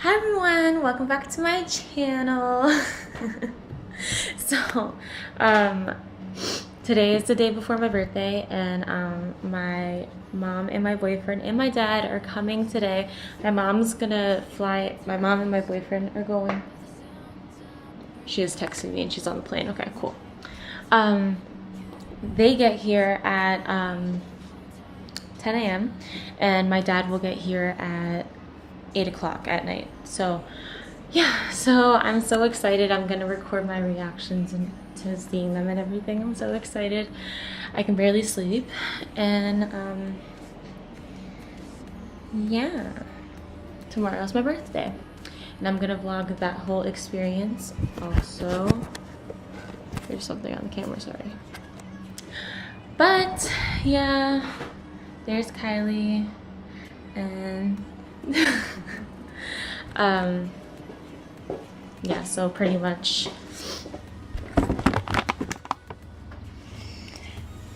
Hi everyone, welcome back to my channel. So today is the day before my birthday, and my mom and my boyfriend and my dad are coming today. My mom's gonna fly. My mom and my boyfriend are going. She is texting me and she's on the plane. Okay, cool. They get here at 10 a.m. and my dad will get here at 8 o'clock at night. So yeah, so I'm so excited. I'm gonna record my reactions and to seeing them and everything. I'm so excited. I can barely sleep, and yeah, tomorrow's my birthday and I'm gonna vlog that whole experience. Also, there's something on the camera, sorry. But yeah, there's Kylie, and yeah, so pretty much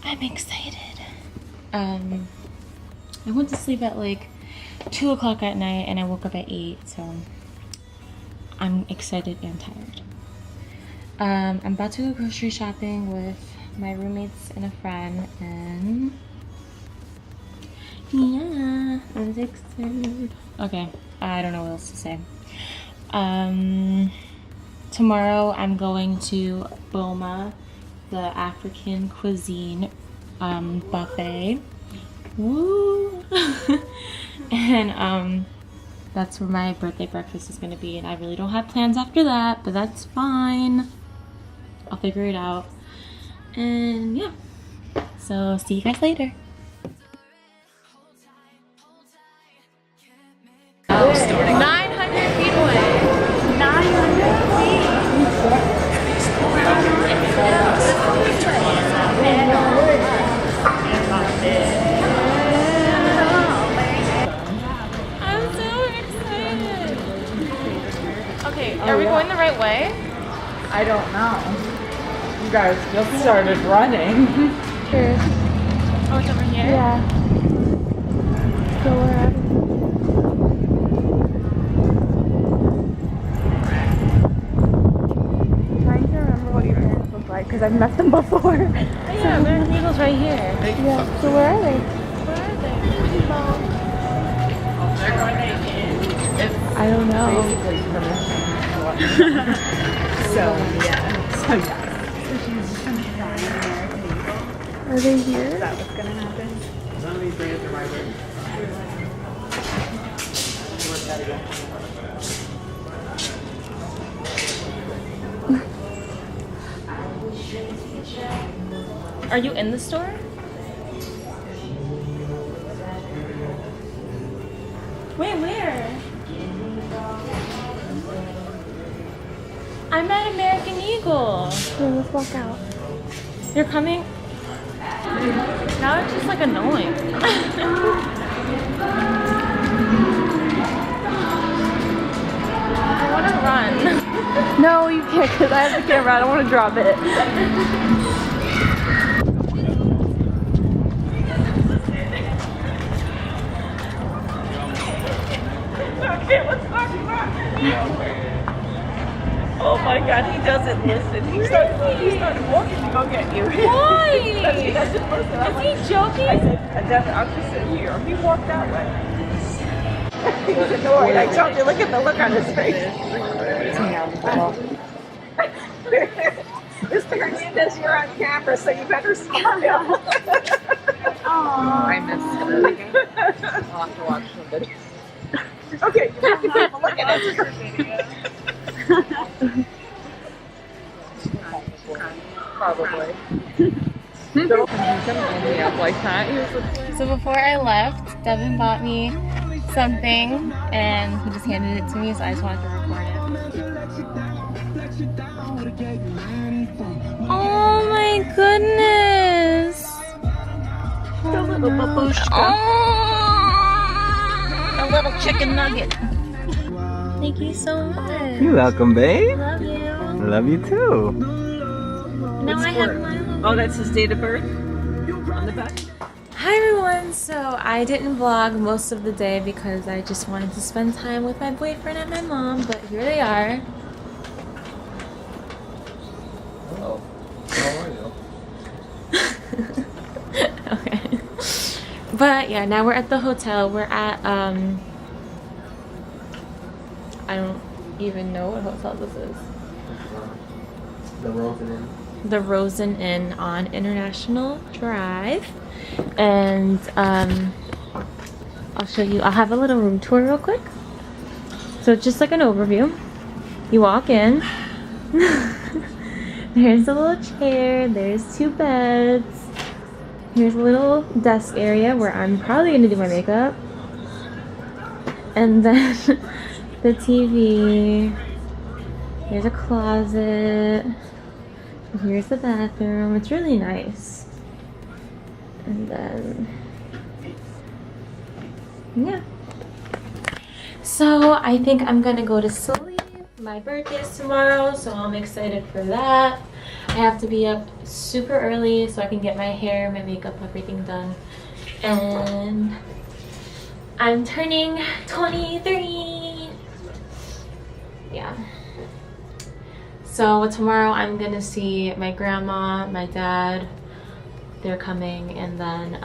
I'm excited. I went to sleep at like 2 o'clock at night and I woke up at 8, so I'm excited and tired. I'm about to go grocery shopping with my roommates and a friend, and yeah, I'm excited. Okay, I don't know what else to say. Tomorrow I'm going to Boma, the African cuisine buffet. Woo! And that's where my birthday breakfast is gonna be, and I really don't have plans after that, but that's fine. I'll figure it out. And yeah, so see you guys later. 900 feet away. 900 feet. I'm so excited. Okay, are we going the right way? I don't know. You guys just started running. Here. Oh, it's over here? Yeah. So we're at trying to remember what your parents look like because I've met them before. Oh, yeah, American Eagle's right here. Yeah. So where are they? Where are they? I don't know. So yeah. Are they here? Is that what's gonna happen? None of these brands are my way. Are you in the store? Wait, where? I'm at American Eagle. Okay, let's walk out. You're coming? Now it's just like annoying. I want to run. No, you can't because I have the camera. I don't want to drop it. Okay, let's talk about it. Oh my God, he doesn't listen. He started walking to go get you. Why? He doesn't listen. I'm Is he joking? I said, I'll just sit here. He walked that way. He's annoyed. I told you, look at the look on his face. Mr. Hernandez, you're on camera, so you better smile. I missed it. I'll have to watch the video. Okay, you have to keep a look at it. Probably. Like that. So before I left, Devin bought me something and he just handed it to me, so I just wanted to record it. Oh my goodness! The little babushka. Oh, A little chicken nugget. thank you so much. You're welcome, babe. Love you. Love you too. Now I have my little. Oh, that's his date of birth on the back. Hi everyone! So I didn't vlog most of the day because I just wanted to spend time with my boyfriend and my mom, but here they are. Hello. How are you? Okay. But yeah, now we're at the hotel. We're at I don't even know what hotel this is. The Rosen Inn. The Rosen Inn on International Drive. And I'll show you. I'll have a little room tour real quick. So it's just like an overview. You walk in. There's a little chair. There's 2 beds. Here's a little desk area where I'm probably going to do my makeup. And then the TV. There's a closet. And here's the bathroom. It's really nice. And then, yeah. So I think I'm gonna go to sleep. My birthday is tomorrow, so I'm excited for that. I have to be up super early so I can get my hair, my makeup, everything done. And I'm turning 23. Yeah. So tomorrow I'm gonna see my grandma, my dad. They're coming, and then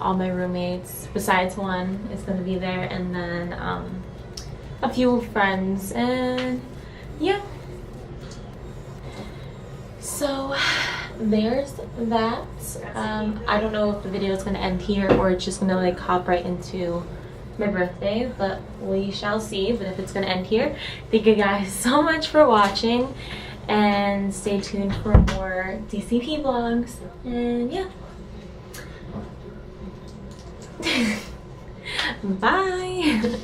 all my roommates besides one is gonna be there, and then a few friends, and yeah. So there's that. I don't know if the video is gonna end here or it's just gonna like hop right into my birthday, but we shall see. But if it's gonna end here, thank you guys so much for watching, and stay tuned for more DCP vlogs. And yeah. Bye.